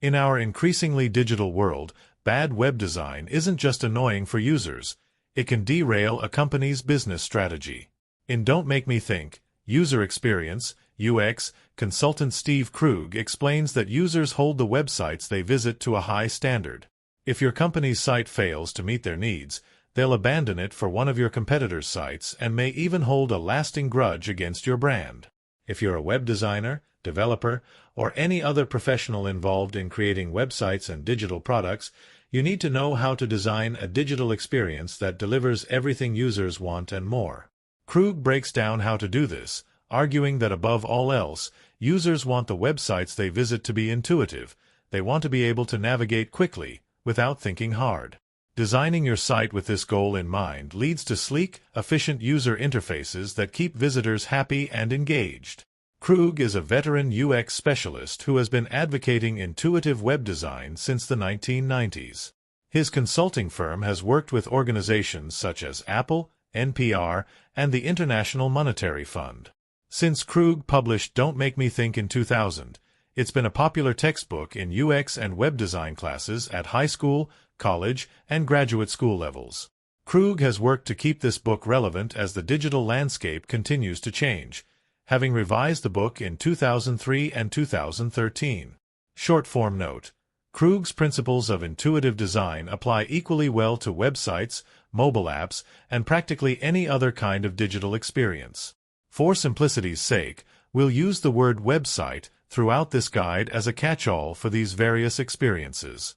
In our increasingly digital world, bad web design isn't just annoying for users, it can derail a company's business strategy. In Don't Make Me Think, User Experience, UX, consultant Steve Krug explains that users hold the websites they visit to a high standard. If your company's site fails to meet their needs, they'll abandon it for one of your competitors' sites and may even hold a lasting grudge against your brand. If you're a web designer, developer, or any other professional involved in creating websites and digital products, you need to know how to design a digital experience that delivers everything users want and more. Krug breaks down how to do this, arguing that above all else, users want the websites they visit to be intuitive. They want to be able to navigate quickly, without thinking hard. Designing your site with this goal in mind leads to sleek, efficient user interfaces that keep visitors happy and engaged. Krug is a veteran UX specialist who has been advocating intuitive web design since the 1990s. His consulting firm has worked with organizations such as Apple, NPR, and the International Monetary Fund. Since Krug published Don't Make Me Think in 2000, it's been a popular textbook in UX and web design classes at high school, college, and graduate school levels. Krug has worked to keep this book relevant as the digital landscape continues to change, having revised the book in 2003 and 2013. Short-form note: Krug's principles of intuitive design apply equally well to websites, mobile apps, and practically any other kind of digital experience. For simplicity's sake, we'll use the word website throughout this guide as a catch-all for these various experiences.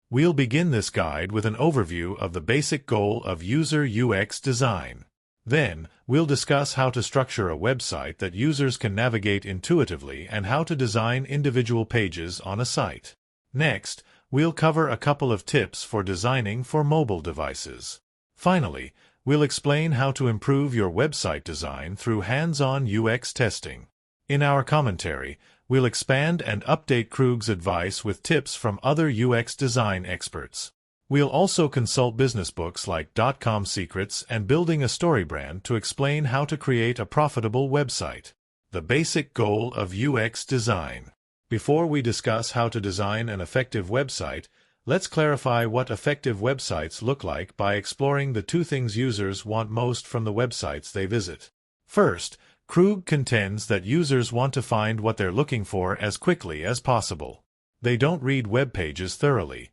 We'll begin this guide with an overview of the basic goal of user UX design. Then, we'll discuss how to structure a website that users can navigate intuitively and how to design individual pages on a site. Next, we'll cover a couple of tips for designing for mobile devices. Finally, we'll explain how to improve your website design through hands-on UX testing. In our commentary, we'll expand and update Krug's advice with tips from other UX design experts. We'll also consult business books like .com Secrets and Building a Story Brand to explain how to create a profitable website. The basic goal of UX design. Before we discuss how to design an effective website, let's clarify what effective websites look like by exploring the two things users want most from the websites they visit. First, Krug contends that users want to find what they're looking for as quickly as possible. They don't read web pages thoroughly.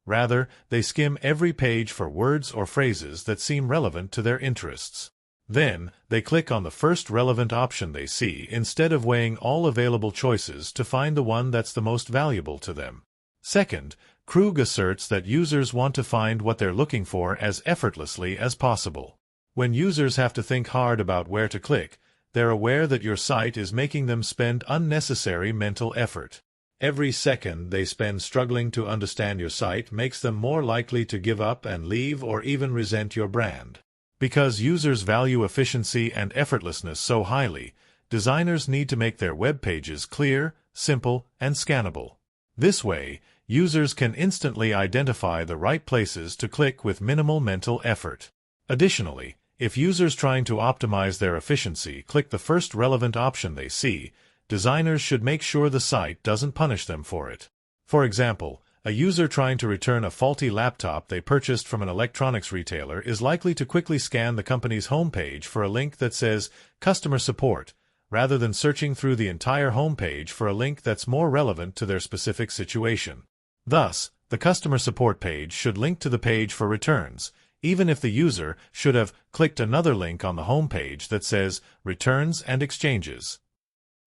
Rather, they skim every page for words or phrases that seem relevant to their interests. Then, they click on the first relevant option they see instead of weighing all available choices to find the one that's the most valuable to them. Second, Krug asserts that users want to find what they're looking for as effortlessly as possible. When users have to think hard about where to click, they're aware that your site is making them spend unnecessary mental effort. Every second they spend struggling to understand your site makes them more likely to give up and leave or even resent your brand. Because users value efficiency and effortlessness so highly, designers need to make their web pages clear, simple, and scannable. This way, users can instantly identify the right places to click with minimal mental effort. Additionally, if users trying to optimize their efficiency click the first relevant option they see, designers should make sure the site doesn't punish them for it. For example, a user trying to return a faulty laptop they purchased from an electronics retailer is likely to quickly scan the company's homepage for a link that says Customer Support, rather than searching through the entire homepage for a link that's more relevant to their specific situation. Thus, the customer support page should link to the page for returns, even if the user should have clicked another link on the homepage that says Returns and Exchanges.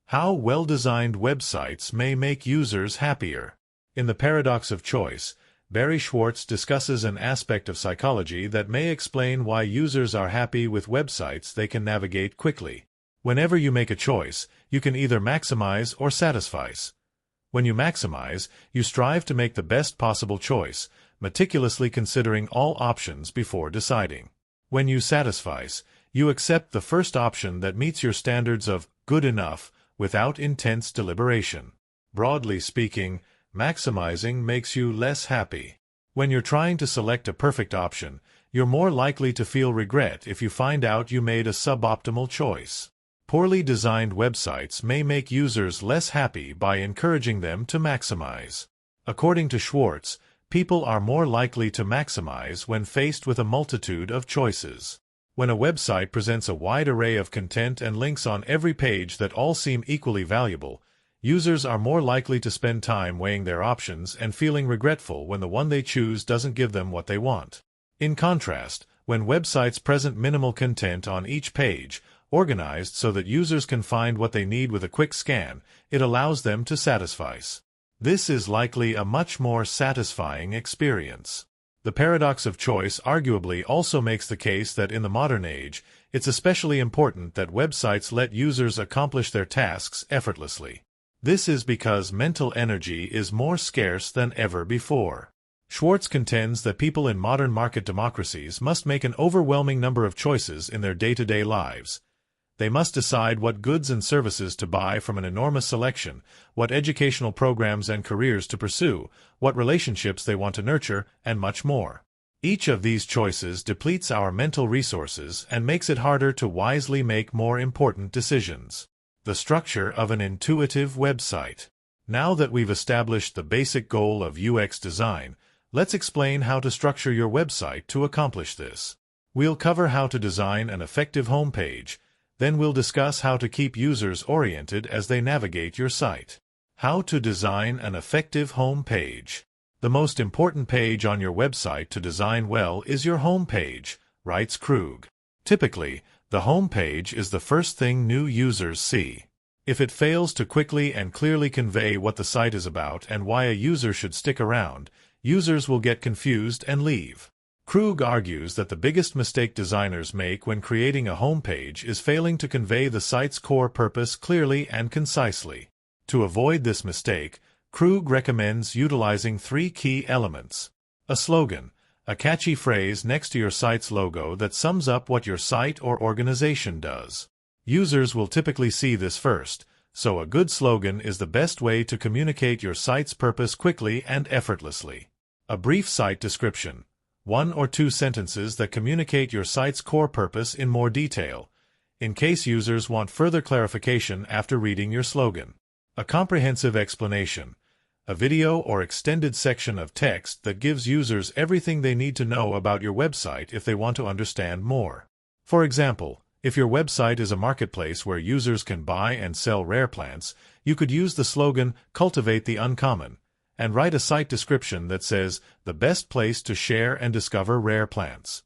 How well-designed websites may make users happier. In The Paradox of Choice, Barry Schwartz discusses an aspect of psychology that may explain why users are happy with websites they can navigate quickly. Whenever you make a choice, you can either maximize or satisfy. When you maximize, you strive to make the best possible choice, meticulously considering all options before deciding. When you satisfy, you accept the first option that meets your standards of good enough, without intense deliberation. Broadly speaking, maximizing makes you less happy. When you're trying to select a perfect option, you're more likely to feel regret if you find out you made a suboptimal choice. Poorly designed websites may make users less happy by encouraging them to maximize. According to Schwartz, people are more likely to maximize when faced with a multitude of choices. When a website presents a wide array of content and links on every page that all seem equally valuable, users are more likely to spend time weighing their options and feeling regretful when the one they choose doesn't give them what they want. In contrast, when websites present minimal content on each page, organized so that users can find what they need with a quick scan, it allows them to satisfice. This is likely a much more satisfying experience. The paradox of choice arguably also makes the case that in the modern age, it's especially important that websites let users accomplish their tasks effortlessly. This is because mental energy is more scarce than ever before. Schwartz contends that people in modern market democracies must make an overwhelming number of choices in their day-to-day lives. They must decide what goods and services to buy from an enormous selection, what educational programs and careers to pursue, what relationships they want to nurture, and much more. Each of these choices depletes our mental resources and makes it harder to wisely make more important decisions. The structure of an intuitive website. Now that we've established the basic goal of UX design, let's explain how to structure your website to accomplish this. We'll cover how to design an effective homepage. Then we'll discuss how to keep users oriented as they navigate your site. How to design an effective home page. The most important page on your website to design well is your home page, writes Krug. Typically, the home page is the first thing new users see. If it fails to quickly and clearly convey what the site is about and why a user should stick around, users will get confused and leave. Krug argues that the biggest mistake designers make when creating a homepage is failing to convey the site's core purpose clearly and concisely. To avoid this mistake, Krug recommends utilizing 3 key elements. A slogan, a catchy phrase next to your site's logo that sums up what your site or organization does. Users will typically see this first, so a good slogan is the best way to communicate your site's purpose quickly and effortlessly. A brief site description. 1 or 2 sentences that communicate your site's core purpose in more detail, in case users want further clarification after reading your slogan. A comprehensive explanation. A video or extended section of text that gives users everything they need to know about your website if they want to understand more. For example, if your website is a marketplace where users can buy and sell rare plants, you could use the slogan, "Cultivate the Uncommon," and write a site description that says, "The best place to share and discover rare plants."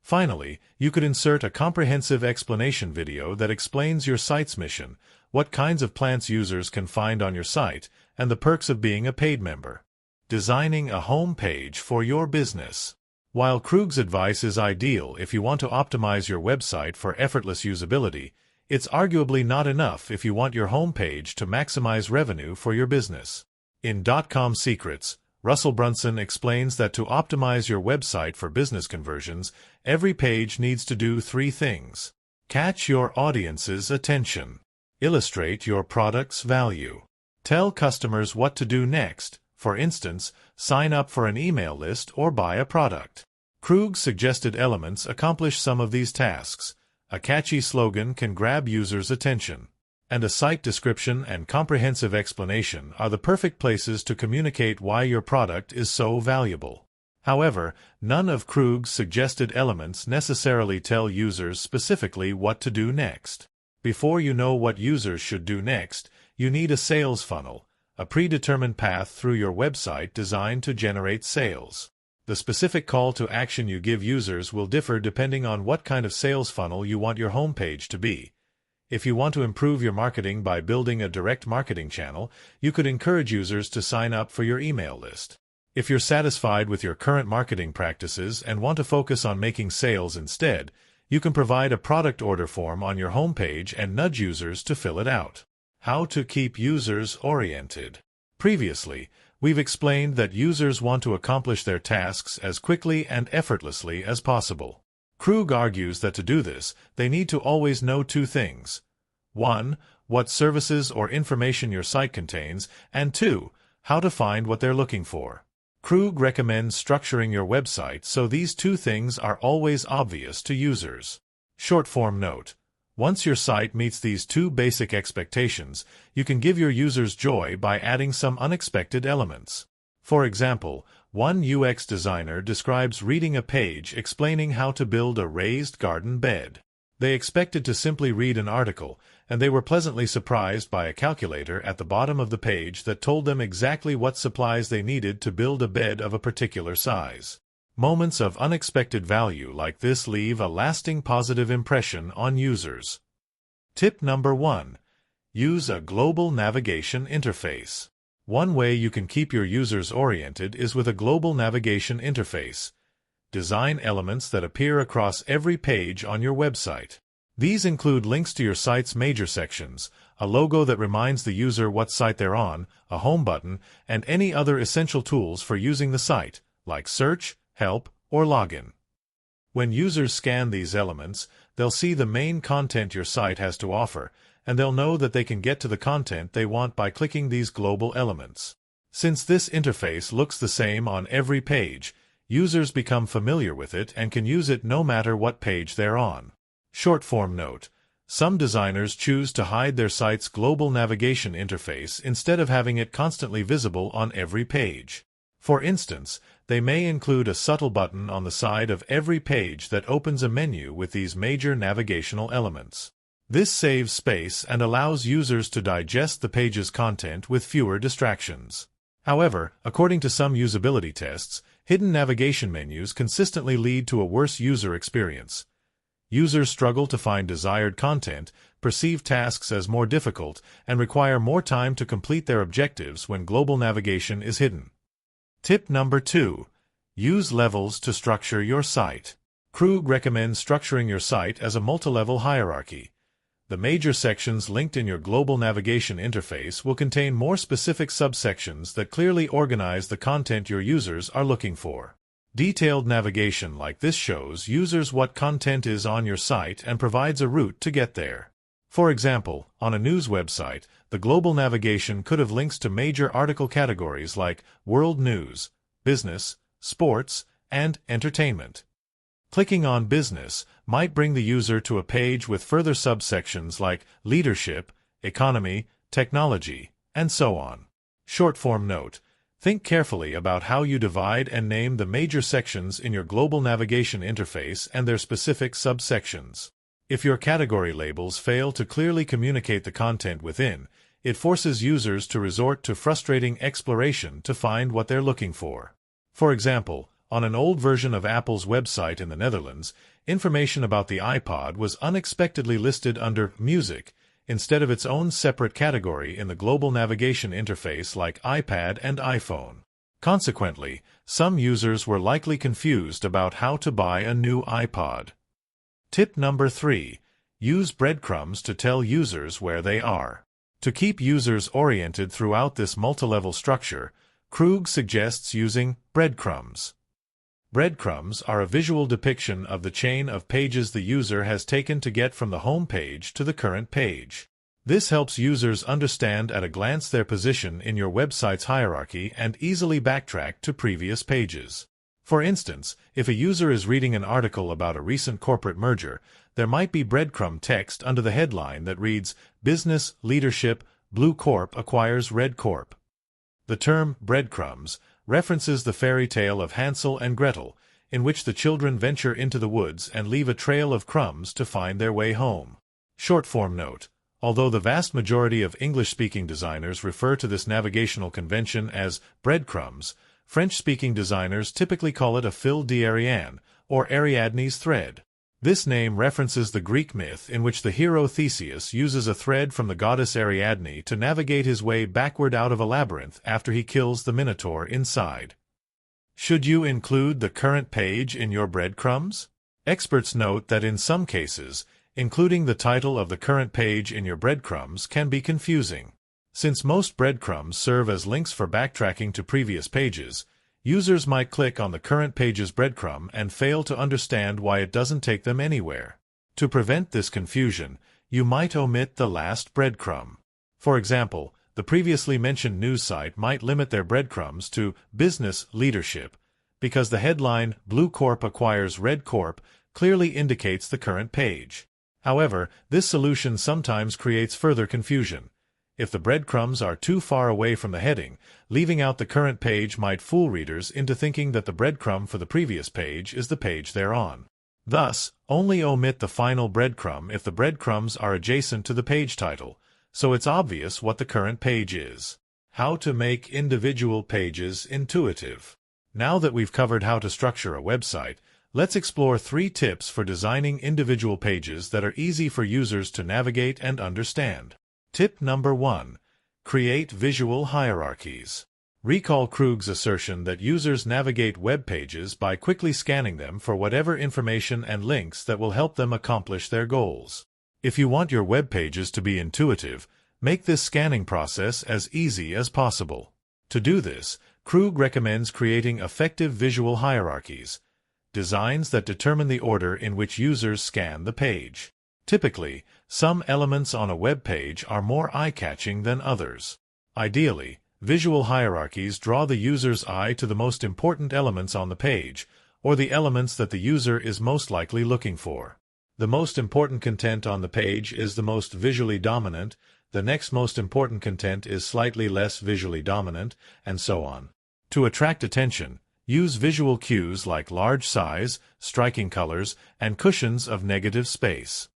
Finally, you could insert a comprehensive explanation video that explains your site's mission, what kinds of plants users can find on your site, and the perks of being a paid member. Designing a home page for your business. While Krug's advice is ideal if you want to optimize your website for effortless usability, it's arguably not enough if you want your home page to maximize revenue for your business. In .com Secrets, Russell Brunson explains that to optimize your website for business conversions, every page needs to do 3 things. Catch your audience's attention. Illustrate your product's value. Tell customers what to do next, for instance, sign up for an email list or buy a product. Krug's suggested elements accomplish some of these tasks. A catchy slogan can grab users' attention, and a site description and comprehensive explanation are the perfect places to communicate why your product is so valuable. However, none of Krug's suggested elements necessarily tell users specifically what to do next. Before you know what users should do next, you need a sales funnel, a predetermined path through your website designed to generate sales. The specific call to action you give users will differ depending on what kind of sales funnel you want your homepage to be. If you want to improve your marketing by building a direct marketing channel, you could encourage users to sign up for your email list. If you're satisfied with your current marketing practices and want to focus on making sales instead, you can provide a product order form on your homepage and nudge users to fill it out. How to keep users oriented. Previously, we've explained that users want to accomplish their tasks as quickly and effortlessly as possible. Krug argues that to do this, they need to always know 2 things. 1. What services or information your site contains, and 2. How to find what they're looking for. Krug recommends structuring your website so these 2 things are always obvious to users. Short-form note. Once your site meets these 2 basic expectations, you can give your users joy by adding some unexpected elements. For example, one UX designer describes reading a page explaining how to build a raised garden bed. They expected to simply read an article, and they were pleasantly surprised by a calculator at the bottom of the page that told them exactly what supplies they needed to build a bed of a particular size. Moments of unexpected value like this leave a lasting positive impression on users. Tip number 1. Use a global navigation interface. One way you can keep your users oriented is with a global navigation interface. Design elements that appear across every page on your website. These include links to your site's major sections, a logo that reminds the user what site they're on, a home button, and any other essential tools for using the site, like search, help, or login. When users scan these elements, they'll see the main content your site has to offer, and they'll know that they can get to the content they want by clicking these global elements. Since this interface looks the same on every page, users become familiar with it and can use it no matter what page they're on. Short-form note: some designers choose to hide their site's global navigation interface instead of having it constantly visible on every page. For instance, they may include a subtle button on the side of every page that opens a menu with these major navigational elements. This saves space and allows users to digest the page's content with fewer distractions. However, according to some usability tests, hidden navigation menus consistently lead to a worse user experience. Users struggle to find desired content, perceive tasks as more difficult, and require more time to complete their objectives when global navigation is hidden. Tip number 2. Use levels to structure your site. Krug recommends structuring your site as a multi-level hierarchy. The major sections linked in your global navigation interface will contain more specific subsections that clearly organize the content your users are looking for. Detailed navigation like this shows users what content is on your site and provides a route to get there. For example, on a news website, the global navigation could have links to major article categories like world news, business, sports, and entertainment. Clicking on business might bring the user to a page with further subsections like leadership, economy, technology, and so on. Short-form note: think carefully about how you divide and name the major sections in your global navigation interface and their specific subsections. If your category labels fail to clearly communicate the content within, it forces users to resort to frustrating exploration to find what they're looking for. For example, on an old version of Apple's website in the Netherlands, information about the iPod was unexpectedly listed under Music, instead of its own separate category in the global navigation interface like iPad and iPhone. Consequently, some users were likely confused about how to buy a new iPod. Tip number 3. Use breadcrumbs to tell users where they are. To keep users oriented throughout this multi-level structure, Krug suggests using breadcrumbs. Breadcrumbs are a visual depiction of the chain of pages the user has taken to get from the home page to the current page. This helps users understand at a glance their position in your website's hierarchy and easily backtrack to previous pages. For instance, if a user is reading an article about a recent corporate merger, there might be breadcrumb text under the headline that reads, "Business Leadership, Blue Corp acquires Red Corp." The term breadcrumbs references the fairy tale of Hansel and Gretel, in which the children venture into the woods and leave a trail of crumbs to find their way home. Short-form note: although the vast majority of English-speaking designers refer to this navigational convention as breadcrumbs, French-speaking designers typically call it a fil d'Ariane, or Ariadne's thread. This name references the Greek myth in which the hero Theseus uses a thread from the goddess Ariadne to navigate his way backward out of a labyrinth after he kills the Minotaur inside. Should you include the current page in your breadcrumbs? Experts note that in some cases, including the title of the current page in your breadcrumbs can be confusing. Since most breadcrumbs serve as links for backtracking to previous pages, users might click on the current page's breadcrumb and fail to understand why it doesn't take them anywhere. To prevent this confusion, you might omit the last breadcrumb. For example, the previously mentioned news site might limit their breadcrumbs to business leadership, because the headline "Blue Corp acquires Red Corp" clearly indicates the current page. However, this solution sometimes creates further confusion. If the breadcrumbs are too far away from the heading, leaving out the current page might fool readers into thinking that the breadcrumb for the previous page is the page they're on. Thus, only omit the final breadcrumb if the breadcrumbs are adjacent to the page title, so it's obvious what the current page is. How to make individual pages intuitive. Now that we've covered how to structure a website, let's explore 3 tips for designing individual pages that are easy for users to navigate and understand. Tip number 1. Create visual hierarchies. Recall Krug's assertion that users navigate web pages by quickly scanning them for whatever information and links that will help them accomplish their goals. If you want your web pages to be intuitive, make this scanning process as easy as possible. To do this, Krug recommends creating effective visual hierarchies, designs that determine the order in which users scan the page. Typically, some elements on a web page are more eye-catching than others. Ideally, visual hierarchies draw the user's eye to the most important elements on the page, or the elements that the user is most likely looking for. The most important content on the page is the most visually dominant, the next most important content is slightly less visually dominant, and so on. To attract attention, use visual cues like large size, striking colors, and cushions of negative space.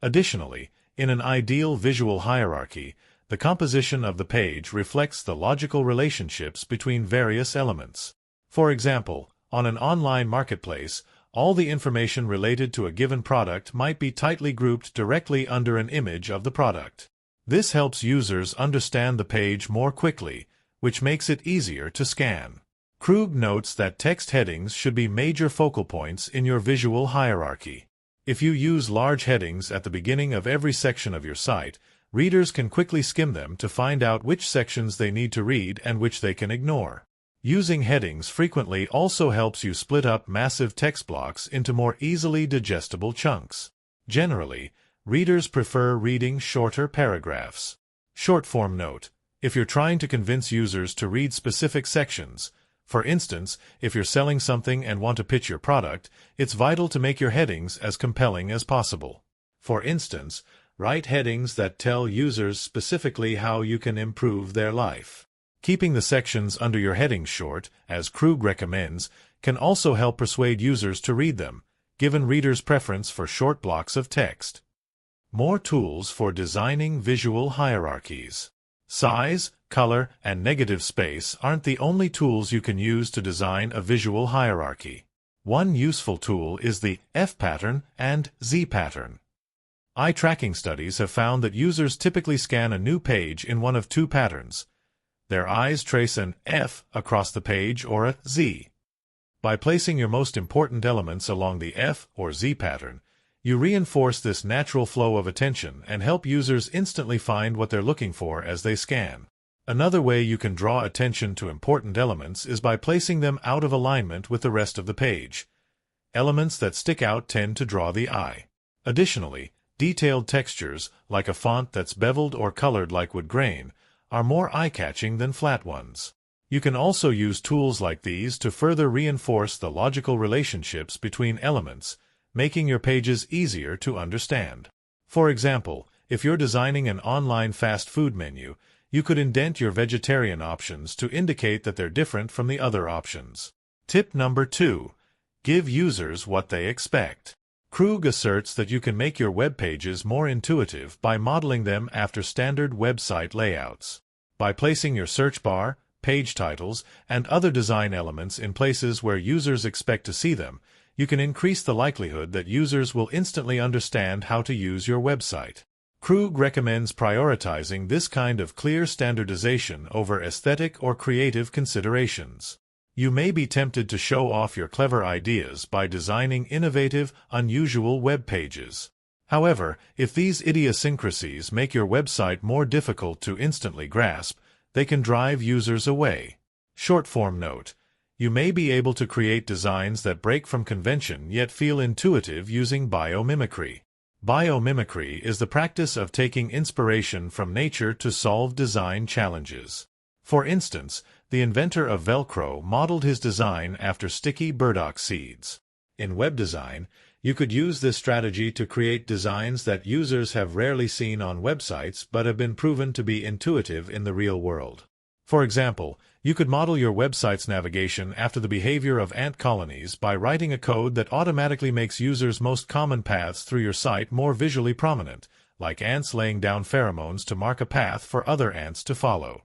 Additionally, in an ideal visual hierarchy, the composition of the page reflects the logical relationships between various elements. For example, on an online marketplace, all the information related to a given product might be tightly grouped directly under an image of the product. This helps users understand the page more quickly, which makes it easier to scan. Krug notes that text headings should be major focal points in your visual hierarchy. If you use large headings at the beginning of every section of your site, readers can quickly skim them to find out which sections they need to read and which they can ignore. Using headings frequently also helps you split up massive text blocks into more easily digestible chunks. Generally, readers prefer reading shorter paragraphs. Short-form note: if you're trying to convince users to read specific sections, for instance, if you're selling something and want to pitch your product, it's vital to make your headings as compelling as possible. For instance, write headings that tell users specifically how you can improve their life. Keeping the sections under your headings short, as Krug recommends, can also help persuade users to read them, given readers' preference for short blocks of text. More tools for designing visual hierarchies. Size, color, and negative space aren't the only tools you can use to design a visual hierarchy. One useful tool is the F pattern and Z pattern. Eye tracking studies have found that users typically scan a new page in one of 2 patterns. Their eyes trace an F across the page or a Z. By placing your most important elements along the F or Z pattern, you reinforce this natural flow of attention and help users instantly find what they're looking for as they scan. Another way you can draw attention to important elements is by placing them out of alignment with the rest of the page. Elements that stick out tend to draw the eye. Additionally, detailed textures, like a font that's beveled or colored like wood grain, are more eye-catching than flat ones. You can also use tools like these to further reinforce the logical relationships between elements, making your pages easier to understand. For example, if you're designing an online fast food menu, you could indent your vegetarian options to indicate that they're different from the other options. Tip number 2. Give users what they expect. Krug asserts that you can make your web pages more intuitive by modeling them after standard website layouts. By placing your search bar, page titles, and other design elements in places where users expect to see them, you can increase the likelihood that users will instantly understand how to use your website. Krug recommends prioritizing this kind of clear standardization over aesthetic or creative considerations. You may be tempted to show off your clever ideas by designing innovative, unusual web pages. However, if these idiosyncrasies make your website more difficult to instantly grasp, they can drive users away. Short-form note: you may be able to create designs that break from convention yet feel intuitive using biomimicry. Biomimicry is the practice of taking inspiration from nature to solve design challenges. For instance, the inventor of Velcro modeled his design after sticky burdock seeds. In web design, You could use this strategy to create designs that users have rarely seen on websites but have been proven to be intuitive in the real world. For example, you could model your website's navigation after the behavior of ant colonies by writing a code that automatically makes users' most common paths through your site more visually prominent, like ants laying down pheromones to mark a path for other ants to follow.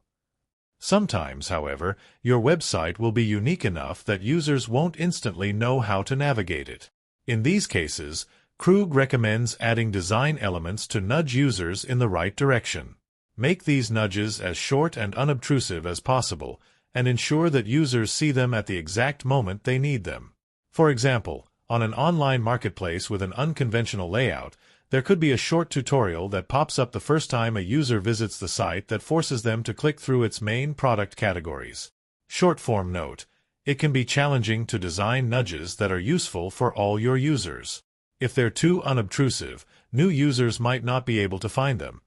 Sometimes, however, your website will be unique enough that users won't instantly know how to navigate it. In these cases, Krug recommends adding design elements to nudge users in the right direction. Make these nudges as short and unobtrusive as possible, and ensure that users see them at the exact moment they need them. For example, on an online marketplace with an unconventional layout, there could be a short tutorial that pops up the first time a user visits the site that forces them to click through its main product categories. Short-form note: it can be challenging to design nudges that are useful for all your users. If they're too unobtrusive, new users might not be able to find them.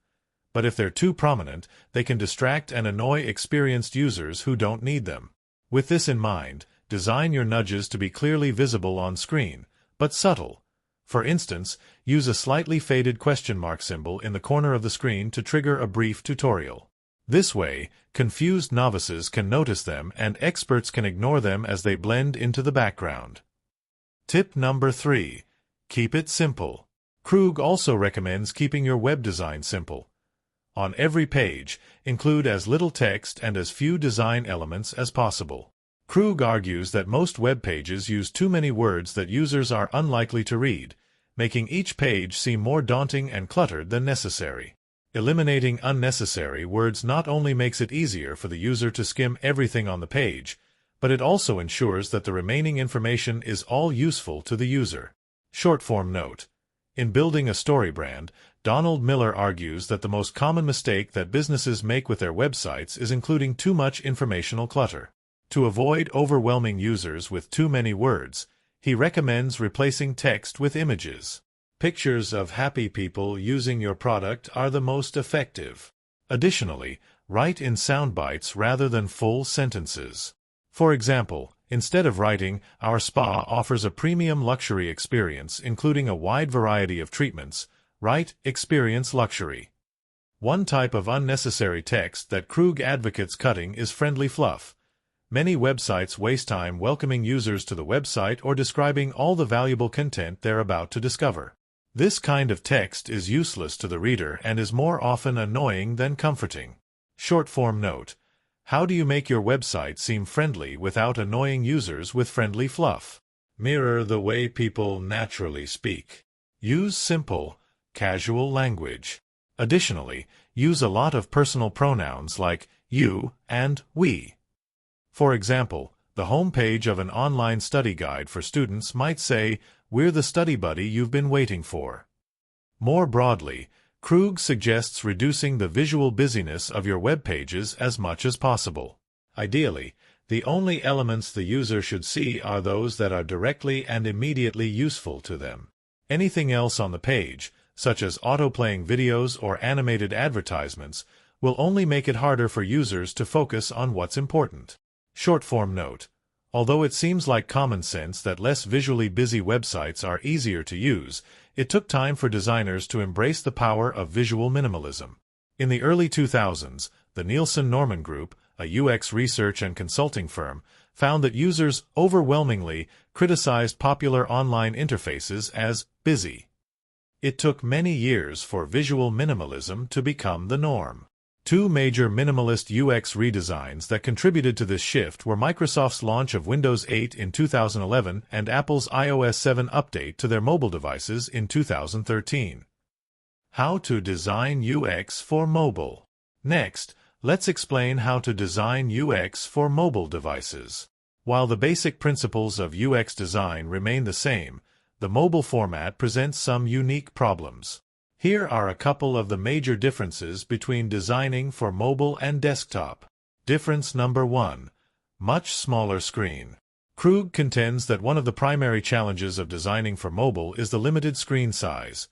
But if they're too prominent, they can distract and annoy experienced users who don't need them. With this in mind, design your nudges to be clearly visible on screen, but subtle. For instance, use a slightly faded question mark symbol in the corner of the screen to trigger a brief tutorial. This way, confused novices can notice them and experts can ignore them as they blend into the background. Tip number 3. Keep it simple. Krug also recommends keeping your web design simple. On every page, include as little text and as few design elements as possible. Krug argues that most web pages use too many words that users are unlikely to read, making each page seem more daunting and cluttered than necessary. Eliminating unnecessary words not only makes it easier for the user to skim everything on the page, but it also ensures that the remaining information is all useful to the user. Short-form note: in building a story brand, Donald Miller argues that the most common mistake that businesses make with their websites is including too much informational clutter. To avoid overwhelming users with too many words, he recommends replacing text with images. Pictures of happy people using your product are the most effective. Additionally, write in sound bites rather than full sentences. For example, instead of writing, "Our spa offers a premium luxury experience including a wide variety of treatments," write, "Experience luxury." One type of unnecessary text that Krug advocates cutting is friendly fluff. Many websites waste time welcoming users to the website or describing all the valuable content they're about to discover. This kind of text is useless to the reader and is more often annoying than comforting. Short-form note: how do you make your website seem friendly without annoying users with friendly fluff? Mirror the way people naturally speak. Use simple, casual language. Additionally, use a lot of personal pronouns like you and we. For example, the home page of an online study guide for students might say, "We're the study buddy you've been waiting for." More broadly, Krug suggests reducing the visual busyness of your web pages as much as possible. Ideally, the only elements the user should see are those that are directly and immediately useful to them. Anything else on the page, such as auto-playing videos or animated advertisements, will only make it harder for users to focus on what's important. Short-form note: although it seems like common sense that less visually busy websites are easier to use, it took time for designers to embrace the power of visual minimalism. In the early 2000s, the Nielsen-Norman Group, a UX research and consulting firm, found that users overwhelmingly criticized popular online interfaces as busy. It took many years for visual minimalism to become the norm. Two major minimalist UX redesigns that contributed to this shift were Microsoft's launch of Windows 8 in 2011 and Apple's iOS 7 update to their mobile devices in 2013. How to design UX for mobile. Next, let's explain how to design UX for mobile devices. While the basic principles of UX design remain the same, the mobile format presents some unique problems. Here are a couple of the major differences between designing for mobile and desktop. Difference number 1. Much smaller screen. Krug contends that one of the primary challenges of designing for mobile is the limited screen size.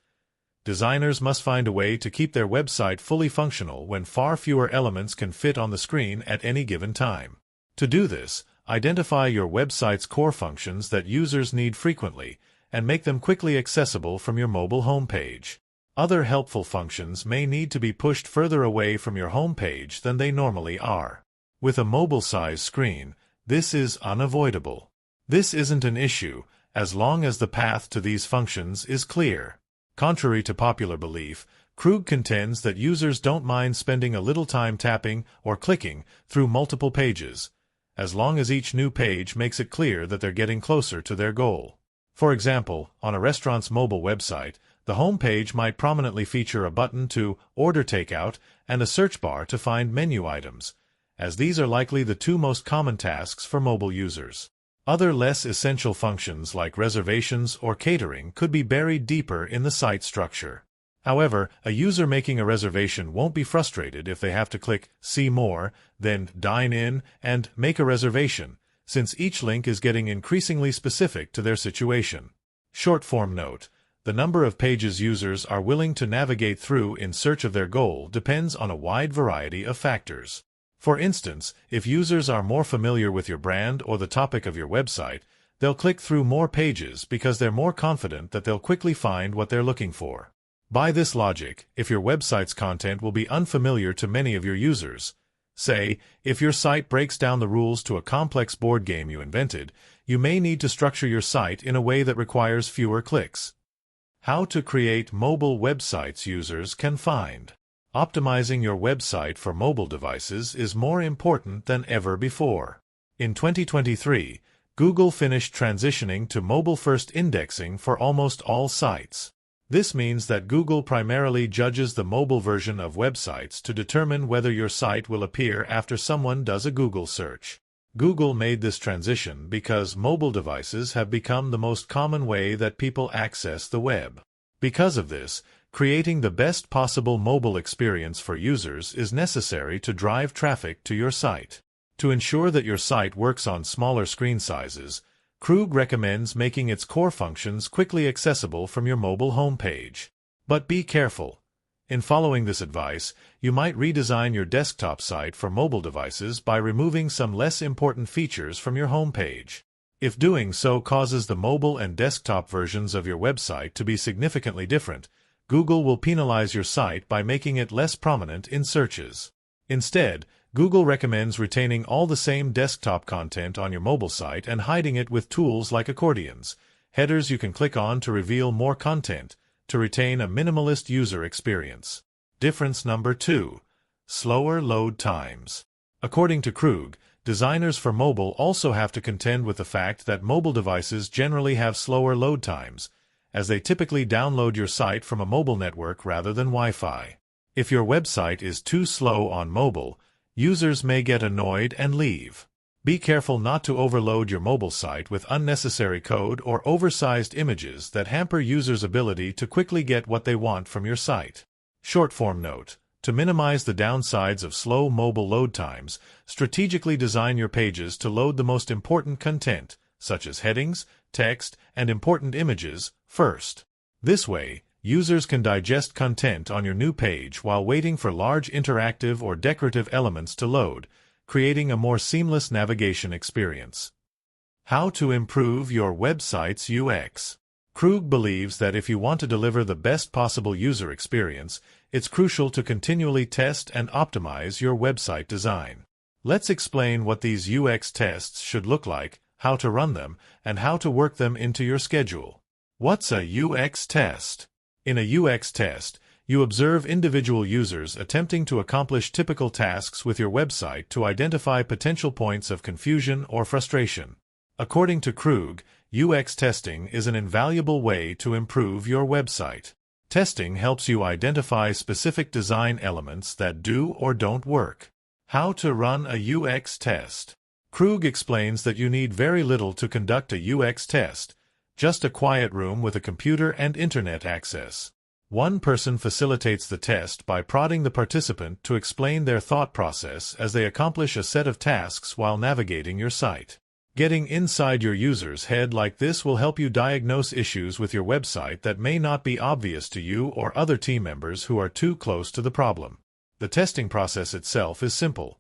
Designers must find a way to keep their website fully functional when far fewer elements can fit on the screen at any given time. To do this, identify your website's core functions that users need frequently, and make them quickly accessible from your mobile homepage. Other helpful functions may need to be pushed further away from your homepage than they normally are. With a mobile-sized screen, this is unavoidable. This isn't an issue, as long as the path to these functions is clear. Contrary to popular belief, Krug contends that users don't mind spending a little time tapping or clicking through multiple pages, as long as each new page makes it clear that they're getting closer to their goal. For example, on a restaurant's mobile website, the home page might prominently feature a button to order takeout and a search bar to find menu items, as these are likely the two most common tasks for mobile users. Other less essential functions like reservations or catering could be buried deeper in the site structure. However, a user making a reservation won't be frustrated if they have to click See More, then Dine In, and Make a Reservation, since each link is getting increasingly specific to their situation. Short-form note: the number of pages users are willing to navigate through in search of their goal depends on a wide variety of factors. For instance, if users are more familiar with your brand or the topic of your website, they'll click through more pages because they're more confident that they'll quickly find what they're looking for. By this logic, if your website's content will be unfamiliar to many of your users, say, if your site breaks down the rules to a complex board game you invented, you may need to structure your site in a way that requires fewer clicks. How to create mobile websites users can find. Optimizing your website for mobile devices is more important than ever before. In 2023, Google finished transitioning to mobile-first indexing for almost all sites. This means that Google primarily judges the mobile version of websites to determine whether your site will appear after someone does a Google search. Google made this transition because mobile devices have become the most common way that people access the web. Because of this, creating the best possible mobile experience for users is necessary to drive traffic to your site. To ensure that your site works on smaller screen sizes, Krug recommends making its core functions quickly accessible from your mobile homepage. But be careful. In following this advice, you might redesign your desktop site for mobile devices by removing some less important features from your homepage. If doing so causes the mobile and desktop versions of your website to be significantly different, Google will penalize your site by making it less prominent in searches. Instead, Google recommends retaining all the same desktop content on your mobile site and hiding it with tools like accordions, headers you can click on to reveal more content, to retain a minimalist user experience. Difference number 2. Slower load times. According to Krug, designers for mobile also have to contend with the fact that mobile devices generally have slower load times, as they typically download your site from a mobile network rather than Wi-Fi. If your website is too slow on mobile, users may get annoyed and leave. Be careful not to overload your mobile site with unnecessary code or oversized images that hamper users' ability to quickly get what they want from your site. Short-form note: to minimize the downsides of slow mobile load times, strategically design your pages to load the most important content, such as headings, text, and important images, first. This way, users can digest content on your new page while waiting for large interactive or decorative elements to load, creating a more seamless navigation experience. How to improve your website's UX. Krug believes that if you want to deliver the best possible user experience, it's crucial to continually test and optimize your website design. Let's explain what these UX tests should look like, how to run them, and how to work them into your schedule. What's a UX test? In a UX test, you observe individual users attempting to accomplish typical tasks with your website to identify potential points of confusion or frustration. According to Krug, UX testing is an invaluable way to improve your website. Testing helps you identify specific design elements that do or don't work. How to run a UX test. Krug explains that you need very little to conduct a UX test, just a quiet room with a computer and internet access. One person facilitates the test by prodding the participant to explain their thought process as they accomplish a set of tasks while navigating your site. Getting inside your user's head like this will help you diagnose issues with your website that may not be obvious to you or other team members who are too close to the problem. The testing process itself is simple.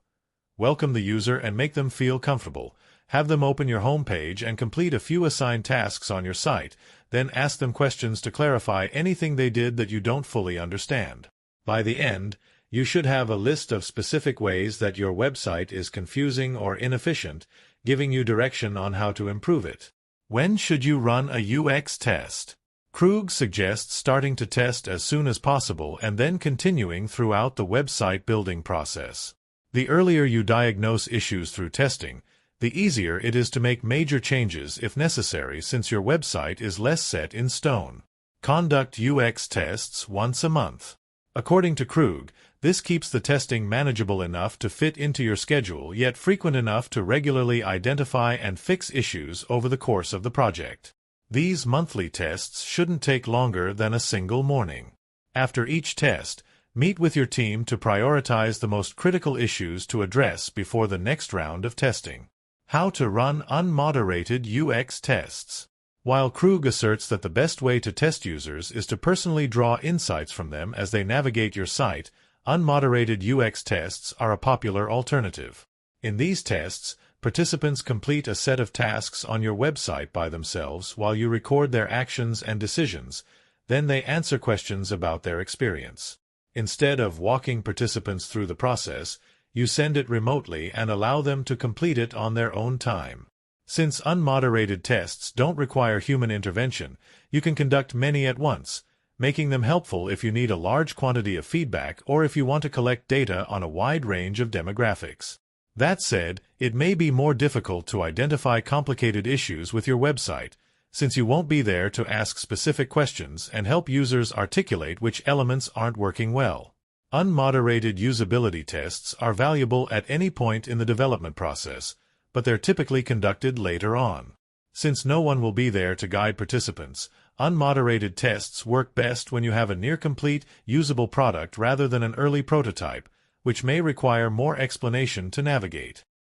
Welcome the user and make them feel comfortable, Have them open your homepage and complete a few assigned tasks on your site, then ask them questions to clarify anything they did that you don't fully understand. By the end, you should have a list of specific ways that your website is confusing or inefficient, giving you direction on how to improve it. When should you run a UX test? Krug suggests starting to test as soon as possible and then continuing throughout the website building process. The earlier you diagnose issues through testing, the easier it is to make major changes if necessary, since your website is less set in stone. Conduct UX tests once a month. According to Krug, this keeps the testing manageable enough to fit into your schedule, yet frequent enough to regularly identify and fix issues over the course of the project. These monthly tests shouldn't take longer than a single morning. After each test, meet with your team to prioritize the most critical issues to address before the next round of testing. How to run unmoderated UX tests. While Krug asserts that the best way to test users is to personally draw insights from them as they navigate your site, unmoderated UX tests are a popular alternative. In these tests, participants complete a set of tasks on your website by themselves while you record their actions and decisions, then they answer questions about their experience. Instead of walking participants through the process, you send it remotely and allow them to complete it on their own time. Since unmoderated tests don't require human intervention, you can conduct many at once, making them helpful if you need a large quantity of feedback or if you want to collect data on a wide range of demographics. That said, it may be more difficult to identify complicated issues with your website, since you won't be there to ask specific questions and help users articulate which elements aren't working well. Unmoderated usability tests are valuable at any point in the development process, but they're typically conducted later on. Since no one will be there to guide participants, unmoderated tests work best when you have a near-complete, usable product rather than an early prototype, which may require more explanation to navigate.